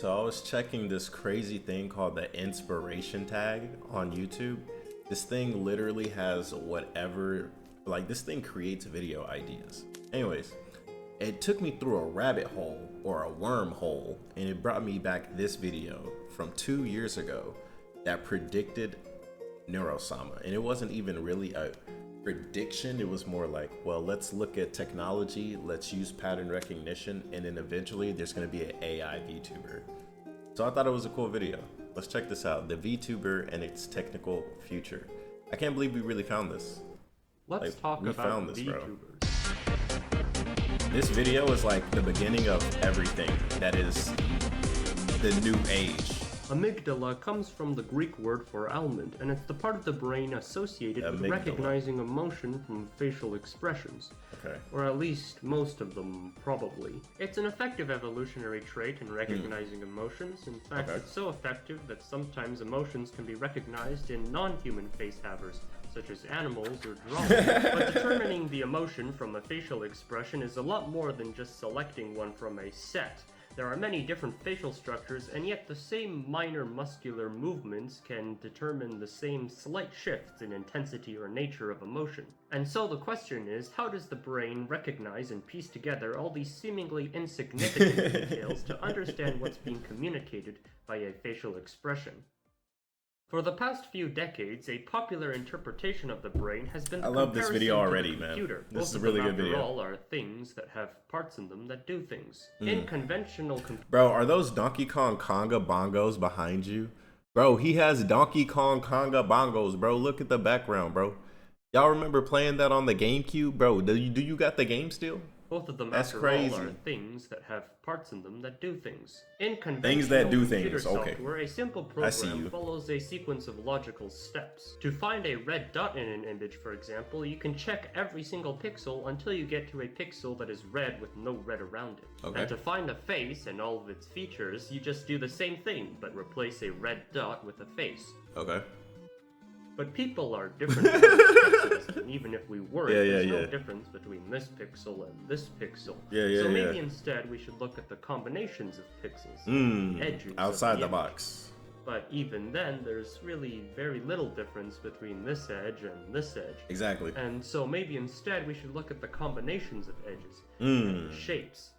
So I was checking this crazy thing called the inspiration tag on YouTube. This thing literally has whatever, like this thing creates video ideas. Anyways, it took me through a rabbit hole or a wormhole, and it brought me back this video from 2 years ago that predicted Neuro Sama. And it wasn't even really a prediction, it was more like, well, let's look at technology, let's use pattern recognition, and then eventually there's going to be an AI VTuber. So I thought it was a cool video. Let's check this out, the VTuber and its technical future. I can't believe we really found this. Let's talk about VTubers. This video is like the beginning of everything that is the new age. Amygdala comes from the Greek word for almond, and it's the part of the brain associated with recognizing emotion from facial expressions. Okay. Or at least most of them, probably. It's an effective evolutionary trait in recognizing emotions. In fact, it's so effective that sometimes emotions can be recognized in non-human face havers, such as animals or drawings. But determining the emotion from a facial expression is a lot more than just selecting one from a set. There are many different facial structures, and yet the same minor muscular movements can determine the same slight shifts in intensity or nature of emotion. And so the question is, how does the brain recognize and piece together all these seemingly insignificant details to understand what's being communicated by a facial expression? For the past few decades, a popular interpretation of the brain has been I love this video already, man. This is a really good video. All are things that have parts in them that do things. In conventional Bro, are those Donkey Kong Conga bongos behind you? Bro, he has Donkey Kong Conga bongos, bro. Look at the background, bro. Y'all remember playing that on the GameCube? Bro, do you got the game still? Both of them, That's after crazy. all, are things that have parts in them that do things. In Things that do computer things, okay. software, a simple program follows a sequence of logical steps. To find a red dot in an image, for example, you can check every single pixel until you get to a pixel that is red with no red around it. Okay. And to find a face and all of its features, you just do the same thing, but replace a red dot with a face. Okay. But people are different from pixels, and even if we weren't, there's no difference between this pixel and this pixel. So maybe instead we should look at the combinations of pixels, edges outside the box. But even then, there's really very little difference between this edge and this edge. Exactly. And so maybe instead we should look at the combinations of edges, and shapes.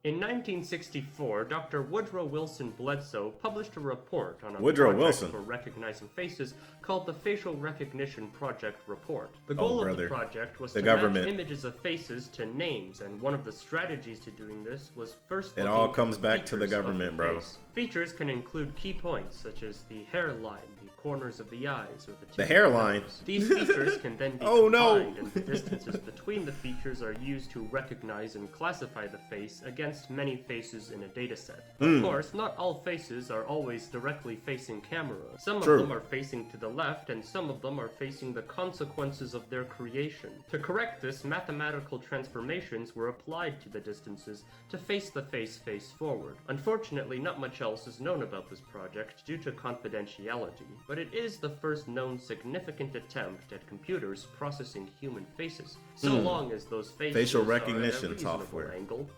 In 1964, Dr. Woodrow Wilson Bledsoe published a report on a project for recognizing faces called the Facial Recognition Project Report. The goal of the project was to match images of faces to names, and one of the strategies to doing this was first it all comes back to the government, bro. Features can include key points such as the hairline, the corners of the eyes, or the hairline. These features can then be combined, and the distances between the features are used to recognize and classify the face against many faces in a dataset. Of course, not all faces are always directly facing camera. Some of them are facing to the left, and some of them are facing the consequences of their creation. To correct this, mathematical transformations were applied to the distances to face the face forward. Unfortunately, not much else is known about this project due to confidentiality, but it is the first known significant attempt at computers processing human faces, so long as those faces facial recognition are at a reasonable software angle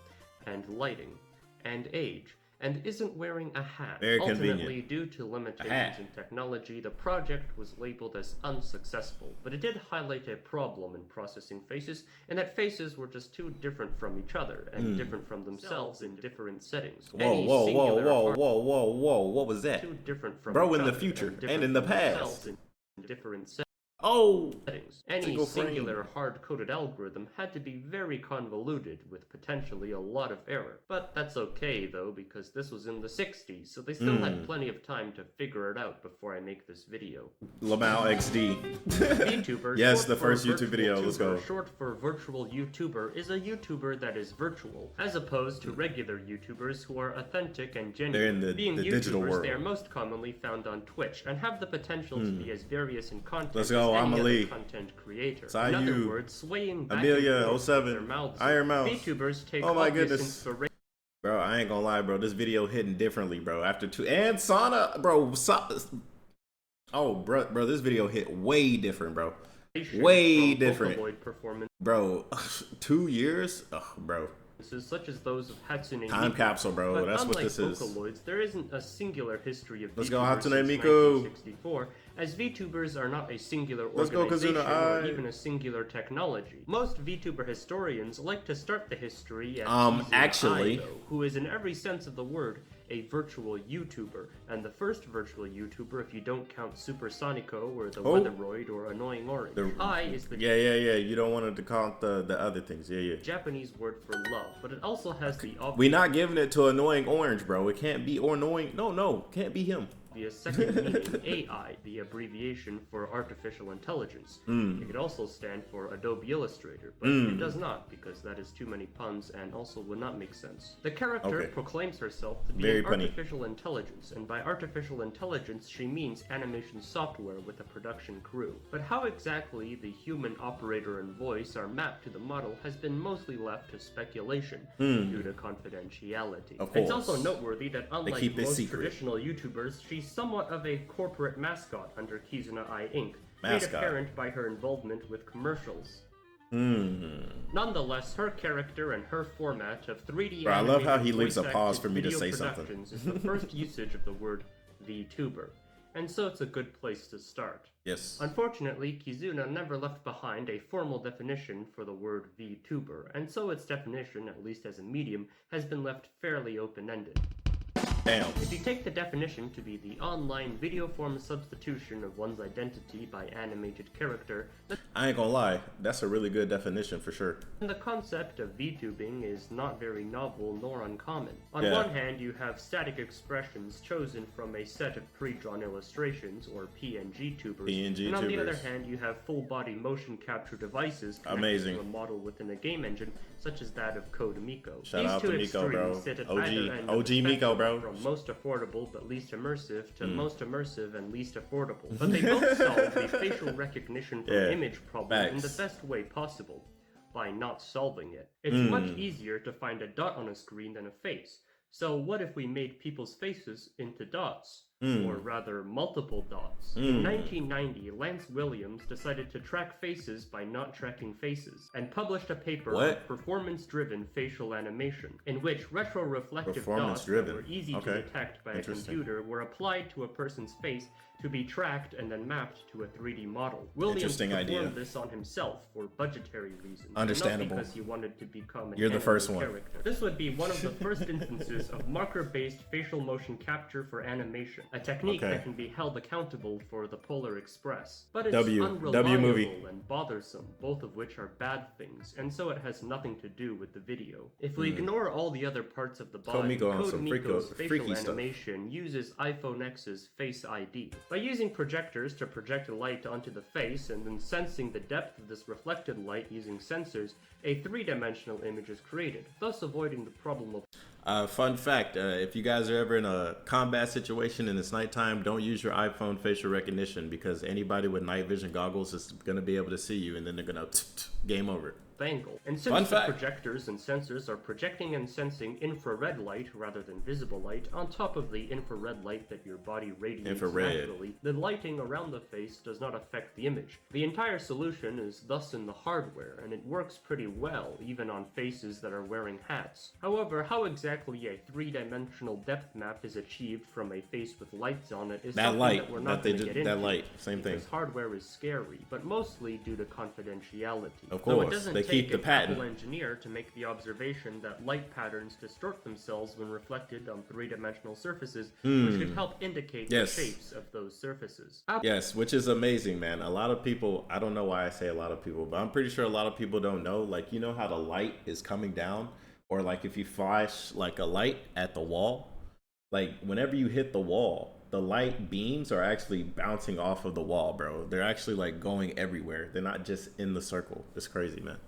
and lighting and age and isn't wearing a hat. Very Ultimately, convenient. due to limitations in technology, the project was labeled as unsuccessful, but it did highlight a problem in processing faces, and that faces were just too different from each other and different from themselves in different settings. Whoa, what was that? Too different from bro, each in the other future and and in the from past. themselves in different settings. Settings. Any singular hard-coded algorithm had to be very convoluted with potentially a lot of error. But that's okay though, because this was in the 60s, so they still had plenty of time to figure it out before I make this video. Lamau XD. VTuber, yes, the first YouTube video, let's go. Short for virtual YouTuber is a YouTuber that is virtual, as opposed to regular YouTubers who are authentic and genuine. They're in Being the YouTubers, digital world. They are most commonly found on Twitch and have the potential to be as various in content Let's go, as any Amelie. other content creator. Sai In other Yu. words, swaying back Amelia, and forth 07, with their mouths. Iron Mouse. VTubers take Oh my obvious goodness. inspiration. Bro, I ain't gonna lie, bro. This video hitting differently, bro. After two and Sana, bro. Bro, this video hit way different, bro. Way different, Vocaloid performance. bro. 2 years, bro. such as those of Hatsune Time Miku. capsule, bro. But That's what this is. Vocaloids, there isn't a singular history of Let's go, VTubers Hatsune since Miku. 1964, as VTubers are not a singular Let's go, organization Kazuna. or even a singular technology. Most VTuber historians like to start the history at actually, Kizuna, who is in every sense of the word a virtual YouTuber, and the first virtual YouTuber if you don't count Super Sonico or the Weatheroid or Annoying Orange. I is the yeah. You don't want to count the other things. Yeah. Japanese word for love, but it also has the obvious. We're not giving it to Annoying Orange, bro. It can't be annoying. No, can't be him. The second meaning, AI, the abbreviation for artificial intelligence. It could also stand for Adobe Illustrator, but it does not, because that is too many puns and also would not make sense. The character proclaims herself to be an artificial intelligence, and by artificial intelligence she means animation software with a production crew. But how exactly the human operator and voice are mapped to the model has been mostly left to speculation due to confidentiality. Of course. It's also noteworthy that unlike keep this most secret. traditional YouTubers, she's somewhat of a corporate mascot under Kizuna Eye Inc., made Mascot. apparent by her involvement with commercials. Nonetheless, her character and her format of 3D Bro, I love how he animated leaves a voice pause acted for me to video say something. productions is the first usage of the word VTuber, and so it's a good place to start. Yes. Unfortunately, Kizuna never left behind a formal definition for the word VTuber, and so its definition, at least as a medium, has been left fairly open-ended. Damn. If you take the definition to be the online video form substitution of one's identity by animated character, then I ain't gonna lie, that's a really good definition for sure. the concept of VTubing is not very novel nor uncommon. On one hand, you have static expressions chosen from a set of pre-drawn illustrations, or PNG tubers, and on the other hand, you have full-body motion capture devices connected to a model within a game engine, such as that of Code Miko. Shout out to Miko, bro. Sit at OG either end of the Miko, spectrum, bro. From most affordable but least immersive to most immersive and least affordable. But they both solve the facial recognition from image problem in the best way possible, by not solving it. It's much easier to find a dot on a screen than a face. So what if we made people's faces into dots? Or rather, multiple dots. In 1990, Lance Williams decided to track faces by not tracking faces, and published a paper on performance-driven facial animation, in which retroreflective dots that were easy to detect by a computer were applied to a person's face to be tracked and then mapped to a 3D model. Williams performed this on himself for budgetary reasons, Understandable. not because he wanted to become an You're the first one. character. This would be one of the first instances of marker-based facial motion capture for animation, a technique that can be held accountable for the Polar Express. But it's unreliable and bothersome, both of which are bad things, and so it has nothing to do with the video. If we ignore all the other parts of the body, Code Miko's facial animation uses iPhone X's Face ID. By using projectors to project light onto the face and then sensing the depth of this reflected light using sensors, a three-dimensional image is created, thus avoiding the problem of fun fact, if you guys are ever in a combat situation and it's nighttime, don't use your iPhone facial recognition, because anybody with night vision goggles is going to be able to see you, and then they're going to game over. Angle. And since the projectors and sensors are projecting and sensing infrared light rather than visible light on top of the infrared light that your body radiates naturally, the lighting around the face does not affect the image. The entire solution is thus in the hardware, and it works pretty well even on faces that are wearing hats. However, how exactly a three-dimensional depth map is achieved from a face with lights on it is something that we're not going to get into. Same thing. Because hardware is scary, but mostly due to confidentiality. Of course, they keep the patent. Apple engineer to make the observation that light patterns distort themselves when reflected on three-dimensional surfaces, which could help indicate the shapes of those surfaces. Yes, which is amazing, man. A lot of people, I don't know why I say a lot of people, but I'm pretty sure a lot of people don't know. Like, you know how the light is coming down, or like if you flash like a light at the wall, like whenever you hit the wall, the light beams are actually bouncing off of the wall, bro. They're actually like going everywhere. They're not just in the circle. It's crazy, man.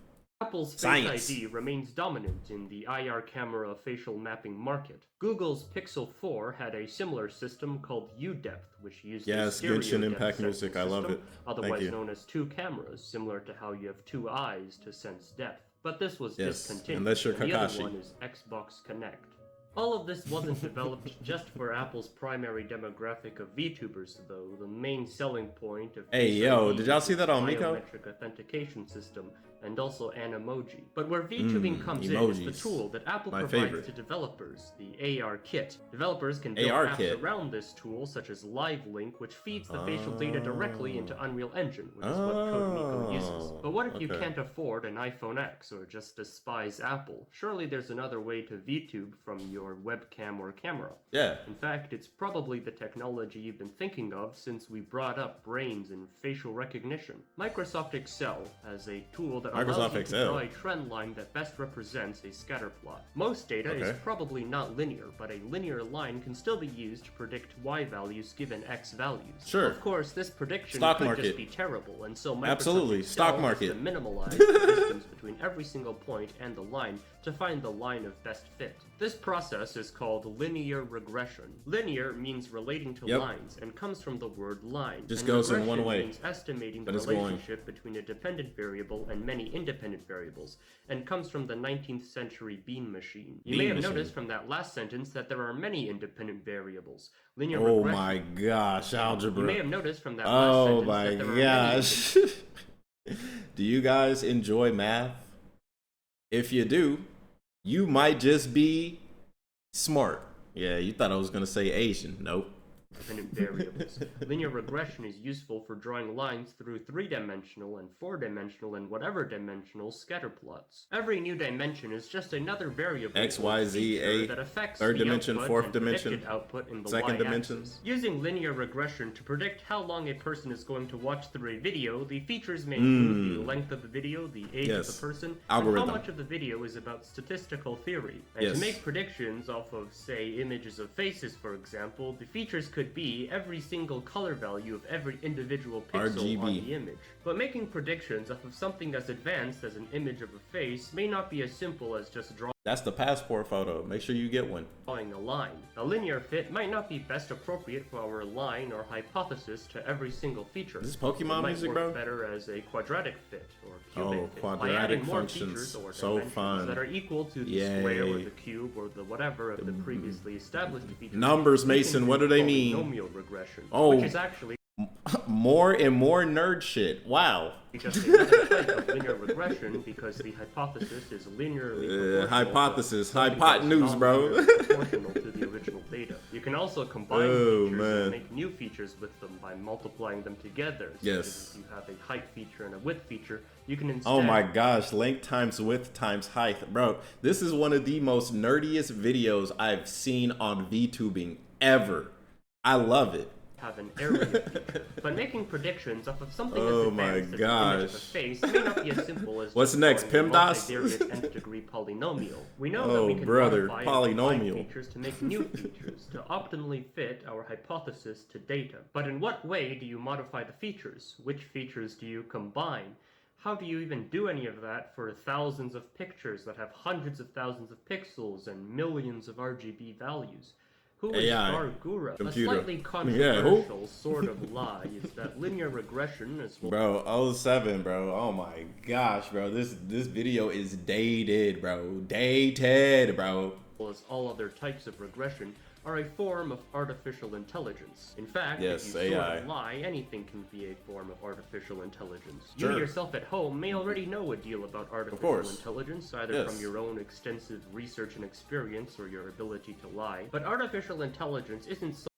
Apple's Face ID remains dominant in the IR camera facial mapping market. Google's Pixel 4 had a similar system called U-Depth, which used a stereo Genshin depth Impact sensing Music. I love system, it. otherwise known as two cameras, similar to how you have two eyes to sense depth. But this was discontinued. Unless you're and the Kakashi. other one is Xbox Connect. All of this wasn't developed just for Apple's primary demographic of VTubers, though. The main selling point of did y'all see that on Miko? biometric authentication system and also an emoji. But where VTubing comes in is the tool that Apple provides to developers, the AR Kit. Developers can build apps around this tool, such as Live Link, which feeds the facial data directly into Unreal Engine, which is what CodeMiko uses. But what if you can't afford an iPhone X or just despise Apple? Surely there's another way to VTube from your webcam or camera. Yeah. In fact, it's probably the technology you've been thinking of since we brought up brains and facial recognition. Microsoft Excel has a tool that allows you to draw a trend line that best represents a scatter plot. Most data is probably not linear, but a linear line can still be used to predict Y values given X values. Sure. Of course, this prediction could just be terrible, and so Microsoft Excel has to minimalize the distance between every single point and the line to find the line of best fit. This process is called linear regression. Linear means relating to lines and comes from the word line. Just goes in one way. Means estimating the relationship between a dependent variable and many independent variables, and comes from the 19th century bean machine. You may have noticed from that last sentence that there are many independent variables. Linear regression. Oh my gosh, algebra. You may have noticed from that last sentence that there are many Do you guys enjoy math? If you do, you might just be smart. Yeah, you thought I was going to say Asian. Nope. Independent variables. Linear regression is useful for drawing lines through 3-dimensional and 4-dimensional and whatever dimensional scatter plots. Every new dimension is just another variable X, Y, Z, A, that affects third the dimension, output fourth and dimension, output in the second dimension. Y-axis. Using linear regression to predict how long a person is going to watch through a video, the features may include the length of the video, the age of the person, and how much of the video is about statistical theory. And to make predictions off of, say, images of faces, for example, the features could be every single color value of every individual pixel RGB. on the image. But making predictions off of something as advanced as an image of a face may not be as simple as just drawing. That's the passport photo. Make sure you get one. Drawing a line. A linear fit might not be best appropriate for our line or hypothesis to every single feature. Is this Pokemon music, bro? It might work better as a quadratic fit or cubic fit. Quadratic more functions. Or so fun. That are equal to the square or the cube or the whatever of the previously established feature. Numbers, Mason. What do they mean? Polynomial regression. Oh, which is actually more and more nerd shit. Wow. Just another type of linear regression because the hypothesis is linearly hypotenuse, bro. proportional to the original data. You can also combine features and make new features with them by multiplying them together. So if you have a height feature and a width feature, you can instead... Oh my gosh, length times width times height. Bro, this is one of the most nerdiest videos I've seen on VTubing ever. I love it. Have an area feature. But making predictions off of something as advanced as the image of a face may not be as simple as what's next, PEMDAS? multivariate nth degree polynomial. We know that we can modify polynomial features to make new features to optimally fit our hypothesis to data. But in what way do you modify the features? Which features do you combine? How do you even do any of that for thousands of pictures that have hundreds of thousands of pixels and millions of RGB values? Who is Gargura? Computer. A slightly controversial sort of lie is that linear regression is... Bro, 07, bro. Oh my gosh, bro. This video is dated, bro. Dated, bro. As all other types of regression are a form of artificial intelligence. In fact, if you sort of lie, anything can be a form of artificial intelligence. You yourself at home may already know a deal about artificial intelligence, either from your own extensive research and experience or your ability to lie. But artificial intelligence isn't so...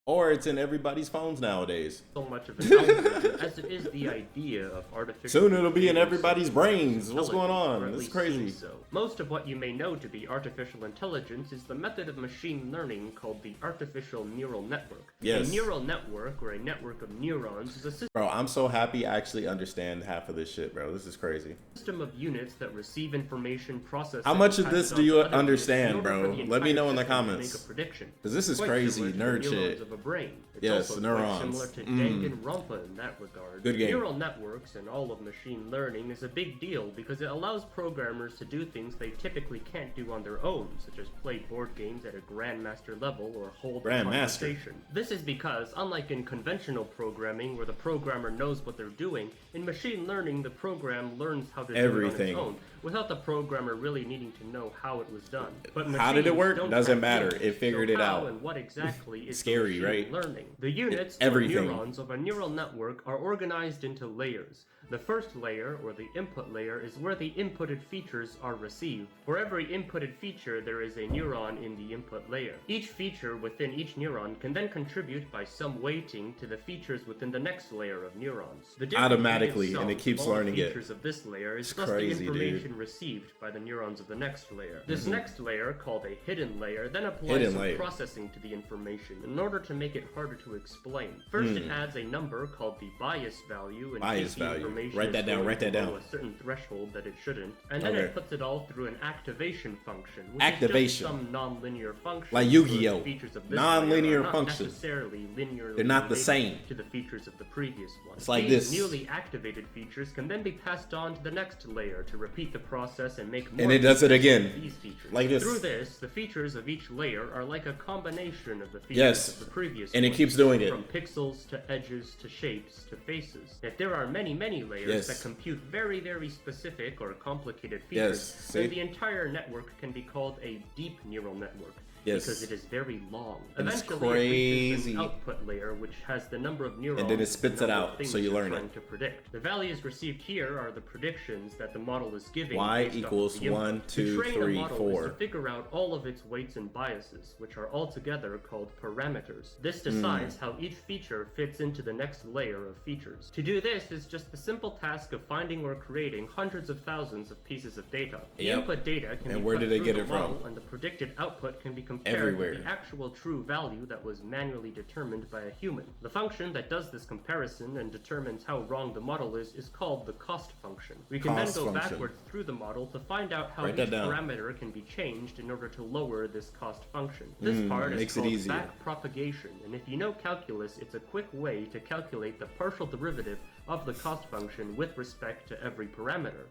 Or it's in everybody's phones nowadays. So much of an algorithm as it is the idea of artificial Soon it'll be in everybody's brains. What's going on? This is crazy. So. Most of what you may know to be artificial intelligence is the method of machine learning called the artificial neural network. Yes. A neural network, or a network of neurons, is a system... Bro, I'm so happy I actually understand half of this shit, bro. This is crazy. System of units that receive information, process... How much of this do you understand, bro? Let me know in the comments. Make a prediction. Because this is crazy nerd shit. A brain. It's yes, also neurons. Similar to Danganronpa in that regard. Good game. Neural networks and all of machine learning is a big deal because it allows programmers to do things they typically can't do on their own, such as play board games at a grandmaster level or hold a conversation. This is because, unlike in conventional programming where the programmer knows what they're doing, in machine learning the program learns how to do it on its own, without the programmer really needing to know how it was done. But how did it work? Doesn't matter. It figured it out. And what exactly is scary, right? Learning. The units or neurons of a neural network are organized into layers. The first layer, or the input layer, is where the inputted features are received. For every inputted feature, there is a neuron in the input layer. Each feature within each neuron can then contribute by some weighting to the features within the next layer of neurons. The Automatically, and it keeps learning it. Features of this layer is It's thus crazy, the information received by the neurons of the next layer. This next layer, called a hidden layer, then applies some processing to the information in order to make it harder to explain. First, it adds a number called the bias value in case the information write that down, write that down. A certain threshold that it shouldn't, and then it puts it all through an activation function, which activation. is just some non-linear function. Like Yu-Gi-Oh! Features of this Non-linear not functions. necessarily linearly They're not the same to the features of the previous one. It's like These this. newly activated features can then be passed on to the next layer to repeat the process and make more. And it does it again. These features. Like this. Through this, the features of each layer are like a combination of the features of the previous and one, it keeps doing it. From pixels to edges to shapes to faces. If there are many layers that compute very specific or complicated features, then the entire network can be called a deep neural network. Because it is very long. And eventually, it's it reaches crazy. an output layer, which has the number of neurons and then it spits it out, so you learn it. To predict. The values received here are the predictions that the model is giving. Y equals 1, 2, 3, 4. To figure out all of its weights and biases, which are altogether called parameters. This decides how each feature fits into the next layer of features. To do this is just the simple task of finding or creating hundreds of thousands of pieces of data. The input data can be where put did they through get the it from? model, and the predicted output can be compared Everywhere. to the actual true value that was manually determined by a human. The function that does this comparison and determines how wrong the model is called the cost function. We can then go backwards through the model to find out how each parameter can be changed in order to lower this cost function. This part is called back propagation, and if you know calculus, it's a quick way to calculate the partial derivative of the cost function with respect to every parameter.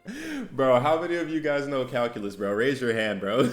Bro, how many of you guys know calculus, bro? Raise your hand, bro.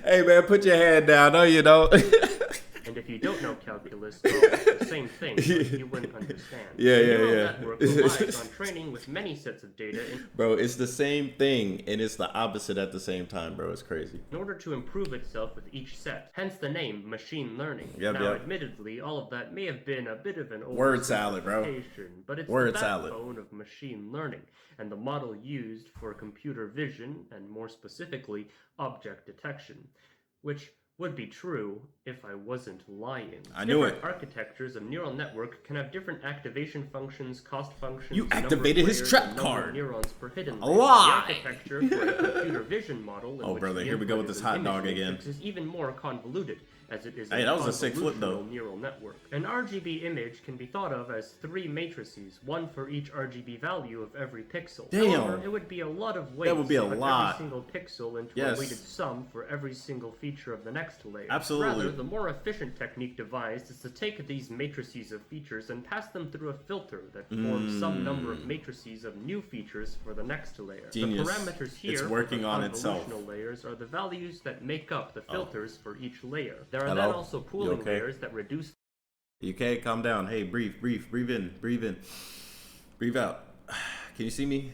Hey man, put your hand down. No, you don't. And if you don't know calculus, well, it's the same thing, but you wouldn't understand. Yeah. The neural network relies on training with many sets of data. Bro, it's the same thing, and it's the opposite at the same time, bro. It's crazy. In order to improve itself with each set, hence the name machine learning. Admittedly, all of that may have been a bit of an word salad, bro. But it's word the salad backbone of machine learning, and the model used for computer vision, and more specifically, object detection, which would be true if I wasn't lying. I knew it. Architectures of neural network can have different activation functions, cost functions. You activated his trap card. Neurons per hidden a lie. The architecture for a computer vision model. Oh, brother, here we go with this hot dog again. Is even more convoluted, as it is that was a sick flip, though. Neural network. An RGB image can be thought of as 3 matrices, one for each RGB value of every pixel. Damn. However, it would be a lot of weights. That would be a to put lot. every single pixel into a weighted sum for every single feature of the next layer. Absolutely. Rather, the more efficient technique devised is to take these matrices of features and pass them through a filter that forms some number of matrices of new features for the next layer. Genius. The parameters here It's working for on itself. convolutional layers are the values that make up the filters for each layer. There are then also pooling layers that reduce. You okay? Calm down. Hey, breathe in, breathe out. Can you see me?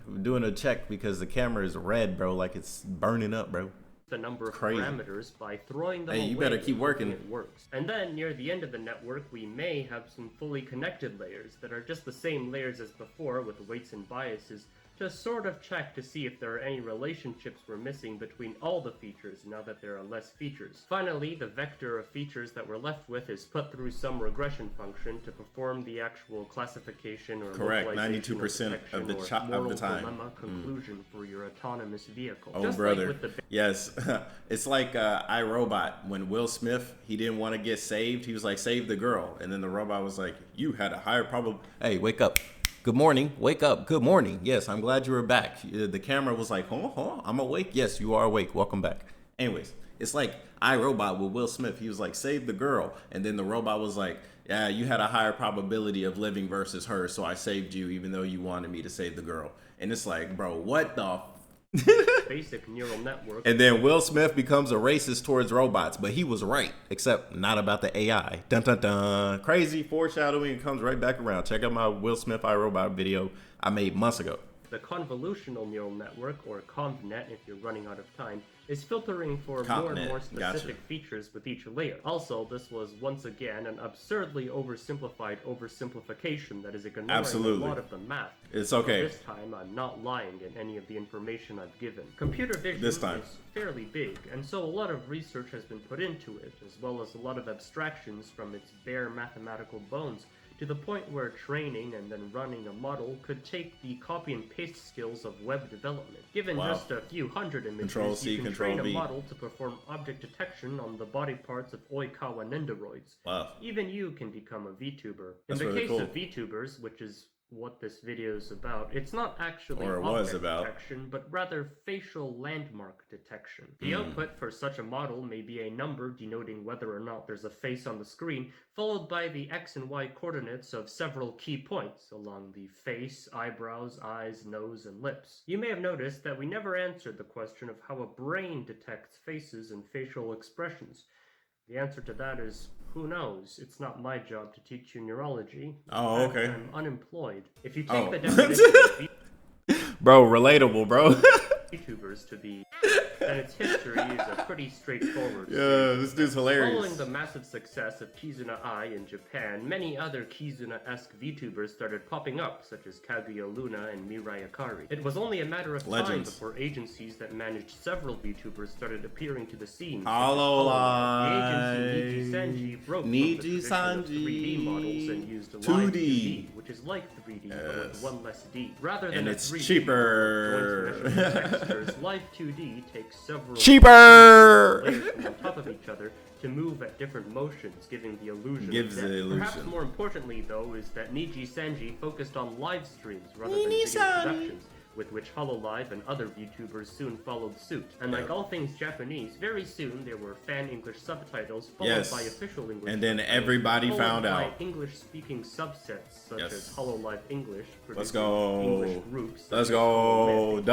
I'm doing a check because the camera is red, bro. Like it's burning up, bro. The number of parameters by throwing them away. Hey, you better keep working. It works. And then near the end of the network, we may have some fully connected layers that are just the same layers as before with weights and biases, to sort of check to see if there are any relationships we're missing between all the features now that there are less features. Finally, the vector of features that we're left with is put through some regression function to perform the actual classification or localization 92% of the time. Dilemma conclusion for your autonomous vehicle. Oh, just brother. like with the Yes. It's like iRobot. When Will Smith, he didn't want to get saved. He was like, save the girl. And then the robot was like, you had a higher probability. Hey, wake up. Good morning. Wake up. Good morning. Yes, I'm glad you were back. The camera was like, I'm awake. Yes, you are awake. Welcome back. Anyways, it's like iRobot with Will Smith. He was like, save the girl. And then the robot was like, yeah, you had a higher probability of living versus her. So I saved you even though you wanted me to save the girl. And it's like, bro, what the basic neural network. And then Will Smith becomes a racist towards robots, but he was right, except not about the AI. Dun dun dun. Crazy foreshadowing comes right back around. Check out my Will Smith iRobot video I made months ago. The convolutional neural network, or ConvNet if you're running out of time, is filtering for more and more specific features with each layer. Also, this was once again an absurdly oversimplified oversimplification that is ignoring a lot of the math. It's okay. So this time, I'm not lying in any of the information I've given. Computer vision is fairly big, and so a lot of research has been put into it, as well as a lot of abstractions from its bare mathematical bones, to the point where training and then running a model could take the copy and paste skills of web development. Given just a few hundred images, you can train a model to perform object detection on the body parts of Oikawa Nendoroids. Even you can become a VTuber. In the case of VTubers, which is what this video is about, it's not actually object detection, but rather facial landmark detection. The output for such a model may be a number denoting whether or not there's a face on the screen, followed by the X and Y coordinates of several key points along the face, eyebrows, eyes, nose, and lips. You may have noticed that we never answered the question of how a brain detects faces and facial expressions. The answer to that is, who knows? It's not my job to teach you neurology. I'm unemployed. If you take the definition of bro, relatable, bro. VTubers to be, then its history is a pretty straightforward story. Yeah, this dude's hilarious. Following the massive success of Kizuna Ai in Japan, many other Kizuna-esque VTubers started popping up, such as Kaguya Luna and Mirai Akari. It was only a matter of time before agencies that managed several VTubers started appearing to the scene. Hololive. The agency Niji-Sanji broke from the tradition of 3D models and used 2D, which is like 3D but with one less D. Rather than it's 3D cheaper. Live 2D takes several layers on top of each other to move at different motions, giving the illusion of depth. Perhaps more importantly, though, is that Niji-Sanji focused on live streams rather than video productions, with which HoloLive and other VTubers soon followed suit. And like all things Japanese, very soon there were fan English subtitles followed by official English and then everybody found out. English-speaking subsets such as HoloLive English. Let's go. English groups. Let's go.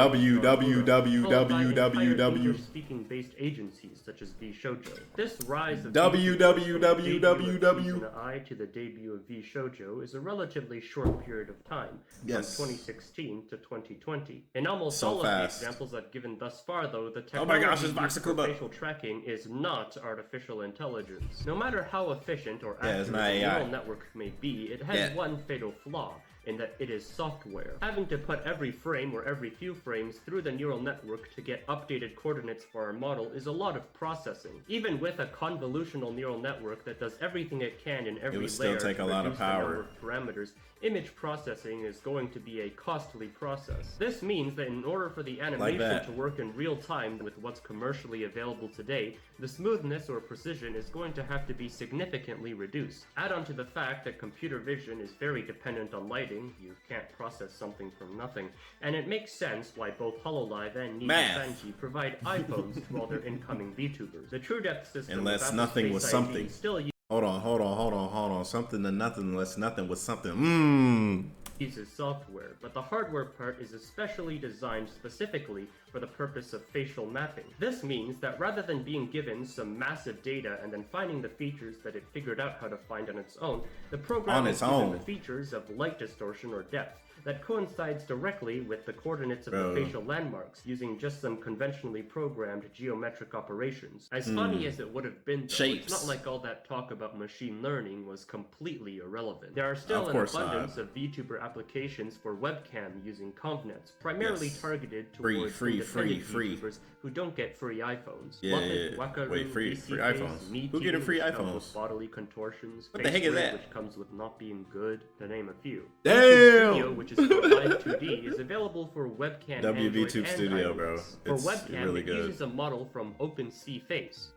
English-speaking based agencies such as VShojo. This rise of Ai to the debut of VShojo is a relatively short period of time, from 2016 to 2020. In almost all of the examples I've given thus far, though, the technology used for facial tracking is not artificial intelligence. No matter how efficient or accurate a neural network may be, it has one fatal flaw, in that it is software. Having to put every frame or every few frames through the neural network to get updated coordinates for our model is a lot of processing. Even with a convolutional neural network that does everything it can in every layer to reduce the number of parameters, image processing is going to be a costly process. This means that in order for the animation to work in real time with what's commercially available today, the smoothness or precision is going to have to be significantly reduced. Add on to the fact that computer vision is very dependent on lighting. You can't process something from nothing, and it makes sense why both HoloLive and Niji-Sanji provide iPhones to all their incoming VTubers. The true depth system, unless nothing was something. Hold on. Something to nothing unless nothing was something. Uses software, but the hardware part is especially designed specifically for the purpose of facial mapping. This means that rather than being given some massive data and then finding the features that it figured out how to find on its own, the program is given the features of light distortion or depth that coincides directly with the coordinates of the facial landmarks, using just some conventionally programmed geometric operations. As funny as it would have been, though, it's not like all that talk about machine learning was completely irrelevant. There are still an abundance of VTuber applications for webcam using ConvNets, primarily targeted towards independent VTubers who don't get free iPhones. Wait, free iPhones? Who get free iPhones? Bodily contortions. What the heck is that? Which comes with not being good, to name a few. Damn! Which is for Live 2D, is available for webcam VTube Studio, bro. For webcam, really it uses a model from OpenSea Face.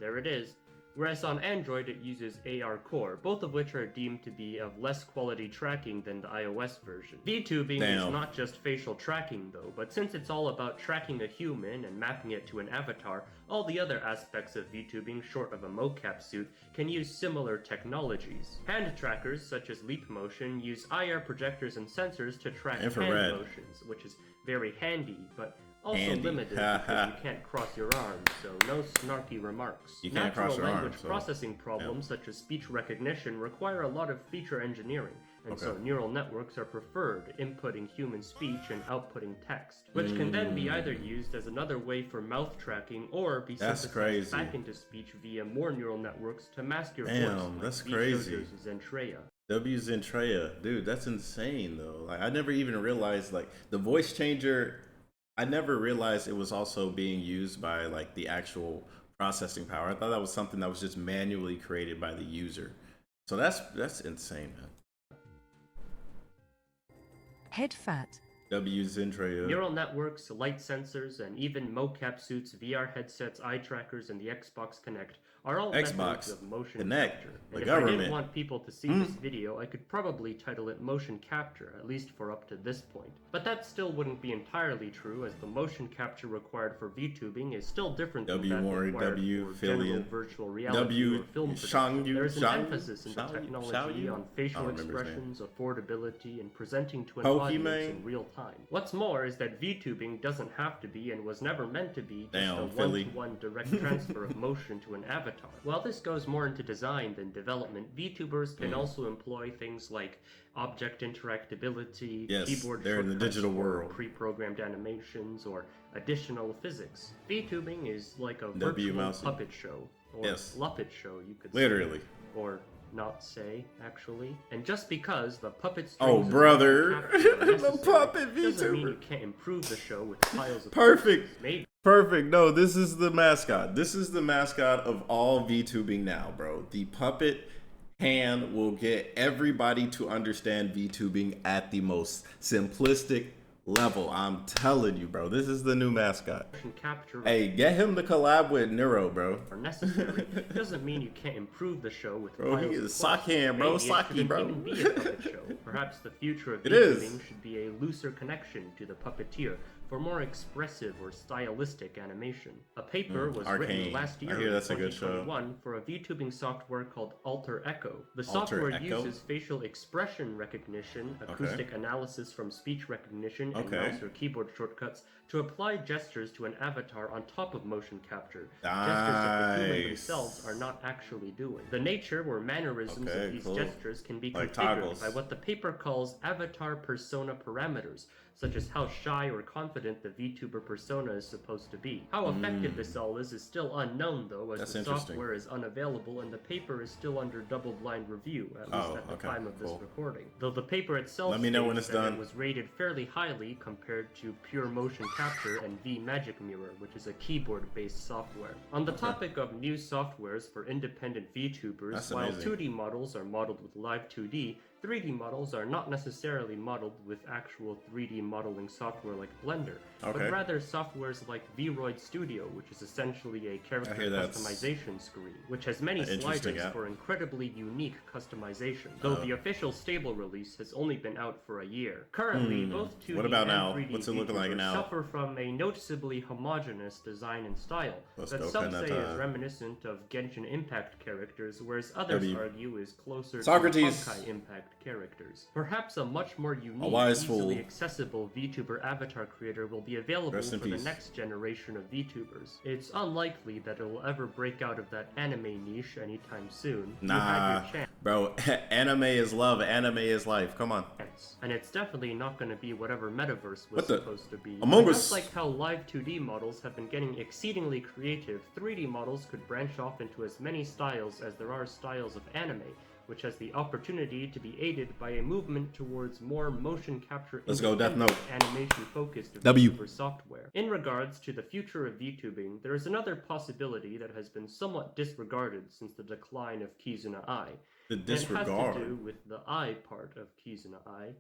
There it is. Whereas on Android it uses AR Core, both of which are deemed to be of less quality tracking than the iOS version. VTubing is not just facial tracking though, but since it's all about tracking a human and mapping it to an avatar, all the other aspects of VTubing short of a mocap suit can use similar technologies. Hand trackers such as Leap Motion use IR projectors and sensors to track hand motions, which is very handy, but also limited because you can't cross your arms, so no snarky remarks. Natural language processing problems such as speech recognition require a lot of feature engineering. and so neural networks are preferred, inputting human speech and outputting text, which can then be either used as another way for mouth tracking or be synthesized back into speech via more neural networks to mask your voice. Damn, that's crazy. Zentreya, dude, that's insane though. Like I never even realized like the voice changer. I never realized it was also being used by like the actual processing power. I thought that was something that was just manually created by the user. So that's insane, man. Head fat. Zentreya. Neural networks, light sensors, and even mocap suits, VR headsets, eye trackers, and the Xbox Kinect are all methods of motion capture. And if I didn't want people to see this video, I could probably title it motion capture, at least for up to this point. But that still wouldn't be entirely true, as the motion capture required for VTubing is still different than that required for general virtual reality or film production. There's an emphasis in the technology on facial expressions, affordability, and presenting to an audience in real time. What's more is that VTubing doesn't have to be and was never meant to be just a one-to-one direct transfer of motion to an avatar. While this goes more into design than development, VTubers can also employ things like object interactability, keyboard they're in the digital world, pre-programmed animations, or additional physics. VTubing is like a virtual puppet show, or Muppet show, you could literally say, or not say, actually. And just because the puppet strings the puppet VTuber doesn't mean you can't improve the show with piles of Perfect. No, this is the mascot. This is the mascot of all VTubing now, bro. The puppet hand will get everybody to understand VTubing at the most simplistic level. I'm telling you, bro. This is the new mascot. Hey, get him to collab with Neuro, bro. Necessary doesn't mean you can't improve the show with bro. He is sock hand, bro. Socky, bro. Even be a puppet show. Perhaps the future of VTubing should be a looser connection to the puppeteer for more expressive or stylistic animation. A paper was written last year in 2021 for a VTubing software called Alter Echo. The software uses facial expression recognition, acoustic analysis from speech recognition, and mouse or keyboard shortcuts to apply gestures to an avatar on top of motion capture. Gestures that the human themselves are not actually doing. The nature or mannerisms of these gestures can be configured by what the paper calls avatar persona parameters, such as how shy or confident the VTuber persona is supposed to be. How effective this all is still unknown, though, as the software is unavailable and the paper is still under double-blind review, at least at the time of this recording. Though the paper itself was rated fairly highly compared to pure motion capture and vMagic Mirror, which is a keyboard-based software. On the topic of new softwares for independent VTubers, while 2D models are modeled with Live 2D, 3D models are not necessarily modeled with actual 3D modeling software like Blender, but rather softwares like VRoid Studio, which is essentially a character customization screen, which has many sliders for incredibly unique customization, though the official stable release has only been out for a year. Currently, both 2D and 3D VTubers suffer from a noticeably homogeneous design and style that some say is reminiscent of Genshin Impact characters, whereas others argue is closer to Honkai Impact characters. Perhaps a much more unique, easily accessible VTuber avatar creator will be available for the next generation of VTubers. It's unlikely that it will ever break out of that anime niche anytime soon. Nah, bro, anime is love, anime is life, come on. And it's definitely not going to be whatever Metaverse was supposed to be. Just like how live 2D models have been getting exceedingly creative, 3D models could branch off into as many styles as there are styles of anime, which has the opportunity to be aided by a movement towards more motion capture animation-focused VTuber software. In regards to the future of VTubing, there is another possibility that has been somewhat disregarded since the decline of Kizuna Ai. It has to do with the I part of Kizuna Ai.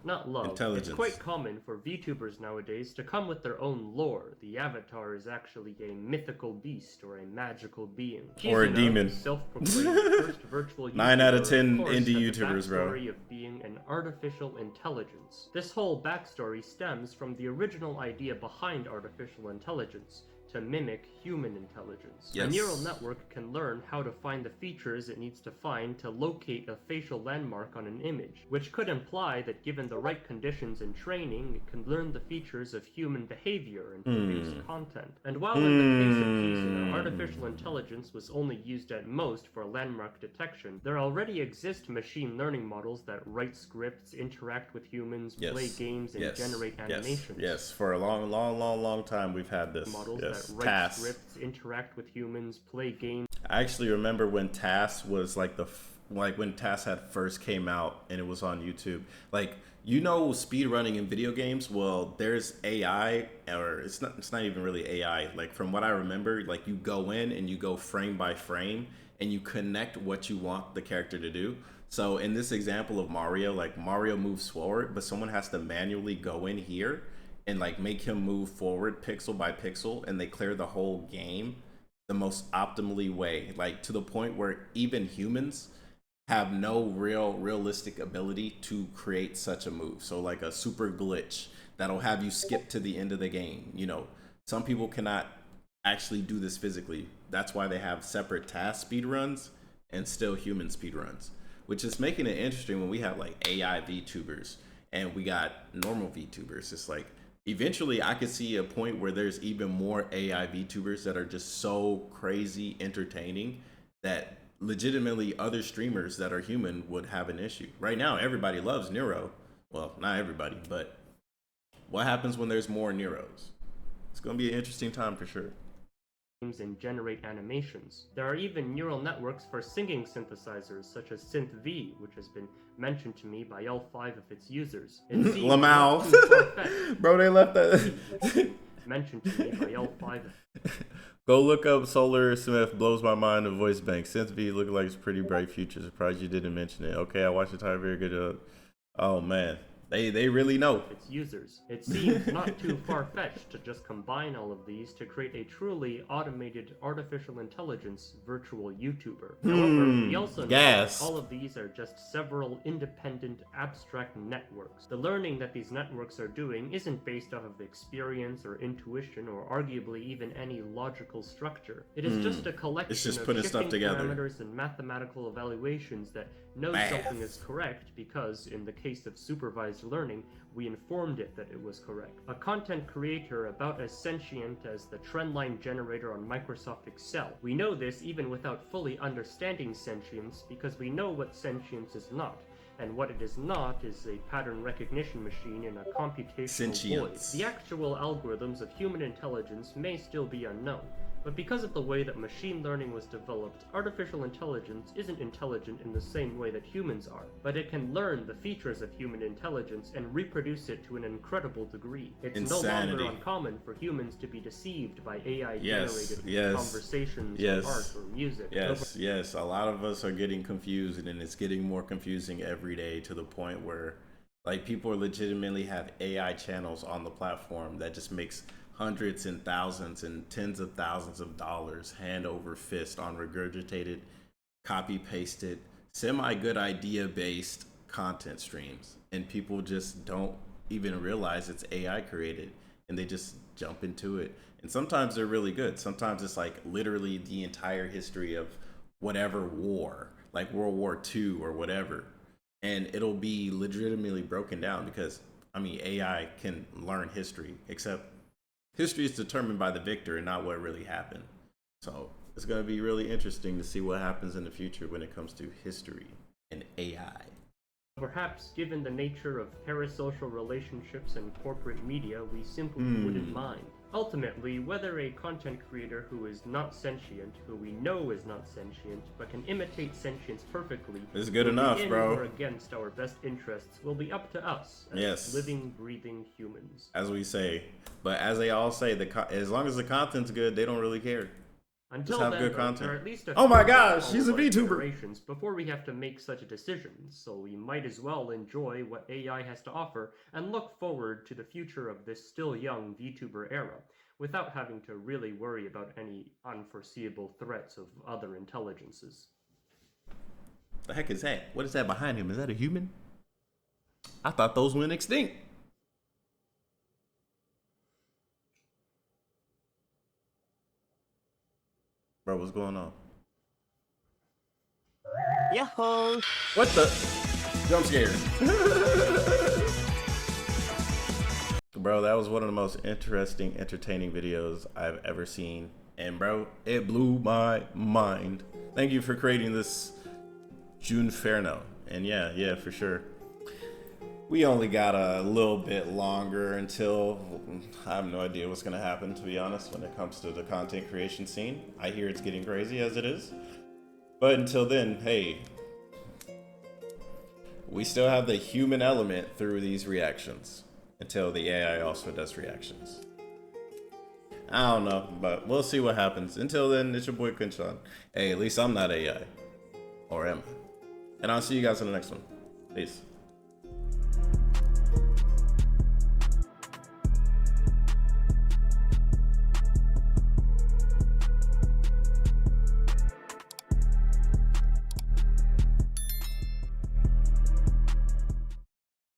Not love. Intelligence. It's quite common for VTubers nowadays to come with their own lore. The avatar is actually a mythical beast or a magical being. Kizuna, or a demon. Self-proclaimed first virtual YouTuber, 9 out of 10 indie YouTubers, bro. Story of being an artificial intelligence. This whole backstory stems from the original idea behind artificial intelligence, to mimic human intelligence. Yes. A neural network can learn how to find the features it needs to find to locate a facial landmark on an image, which could imply that given the right conditions and training, it can learn the features of human behavior and produce content. And while in the case of Kizuna, artificial intelligence was only used at most for landmark detection, there already exist machine learning models that write scripts, interact with humans, play games, and generate animations. Yes, for a long time we've had this. Models that write scripts, interact with humans, play games. I actually remember when TAS was like when TAS had first came out and it was on YouTube. Like, you know, speed running in video games, well, there's AI, or it's not even really AI. Like, from what I remember, like, you go in and you go frame by frame and you connect what you want the character to do. So in this example of Mario, like, Mario moves forward, but someone has to manually go in here and like make him move forward pixel by pixel, and they clear the whole game the most optimally way, like to the point where even humans have no realistic ability to create such a move. So like a super glitch that'll have you skip to the end of the game. You know, some people cannot actually do this physically. That's why they have separate task speedruns and still human speedruns, which is making it interesting when we have like AI VTubers and we got normal VTubers. It's like, eventually I could see a point where there's even more AI VTubers that are just so crazy entertaining that legitimately other streamers that are human would have an issue. Right now, everybody loves Neuro. Well, not everybody, but what happens when there's more Neuros? It's going to be an interesting time for sure. And generate animations. There are even neural networks for singing synthesizers, such as SynthV, which has been mentioned to me by all 5 of its users. Lamau. Bro, they left that. Mentioned to me by all 5. Go look up Solar Smith blows my mind in voice bank. SynthV look like it's pretty bright future. Surprised you didn't mention it. Okay, I watched the time. Very good. Oh man. They really know. Its users. It seems not too far-fetched to just combine all of these to create a truly automated artificial intelligence virtual YouTuber. However, we also know that all of these are just several independent abstract networks. The learning that these networks are doing isn't based off of experience or intuition or arguably even any logical structure. It is just a collection of shifting parameters and mathematical evaluations that knows something is correct because, in the case of supervised learning, we informed it that it was correct. A content creator about as sentient as the trendline generator on Microsoft Excel. We know this even without fully understanding sentience because we know what sentience is not. And what it is not is a pattern recognition machine in a computational void. The actual algorithms of human intelligence may still be unknown. But because of the way that machine learning was developed, artificial intelligence isn't intelligent in the same way that humans are, but it can learn the features of human intelligence and reproduce it to an incredible degree. It's no longer uncommon for humans to be deceived by AI-generated conversations or art or music. Yes, a lot of us are getting confused, and it's getting more confusing every day to the point where like people legitimately have AI channels on the platform that just makes hundreds and thousands and tens of thousands of dollars hand over fist on regurgitated, copy pasted, semi good idea based content streams, and people just don't even realize it's AI created and they just jump into it. And sometimes they're really good. Sometimes it's like literally the entire history of whatever war, like World War II or whatever, and it'll be legitimately broken down because I mean AI can learn history, except history is determined by the victor and not what really happened. So it's going to be really interesting to see what happens in the future when it comes to history and AI. Perhaps, given the nature of parasocial relationships and corporate media, we simply wouldn't mind. Ultimately, whether a content creator who is not sentient, who we know is not sentient, but can imitate sentience perfectly, is good enough, bro, or against our best interests, will be up to us as living, breathing humans. As we say, but as they all say, as long as the content's good, they don't really care. Until just have then, good content. there are at least oh my gosh, she's a VTuber. Before we have to make such a decision, so we might as well enjoy what AI has to offer and look forward to the future of this still young VTuber era, without having to really worry about any unforeseeable threats of other intelligences. The heck is that? What is that behind him? Is that a human? I thought those went extinct. Bro, what's going on? Yahoo! What the? Jump scare. Bro, that was one of the most interesting, entertaining videos I've ever seen. And bro, it blew my mind. Thank you for creating this Junferno. And yeah, for sure. We only got a little bit longer until I have no idea what's gonna happen, to be honest, when it comes to the content creation scene. I hear it's getting crazy as it is. But until then, hey, we still have the human element through these reactions until the AI also does reactions. I don't know, but we'll see what happens. Until then, it's your boy KhunShawn. Hey, at least I'm not AI. Or am I? And I'll see you guys in the next one. Peace.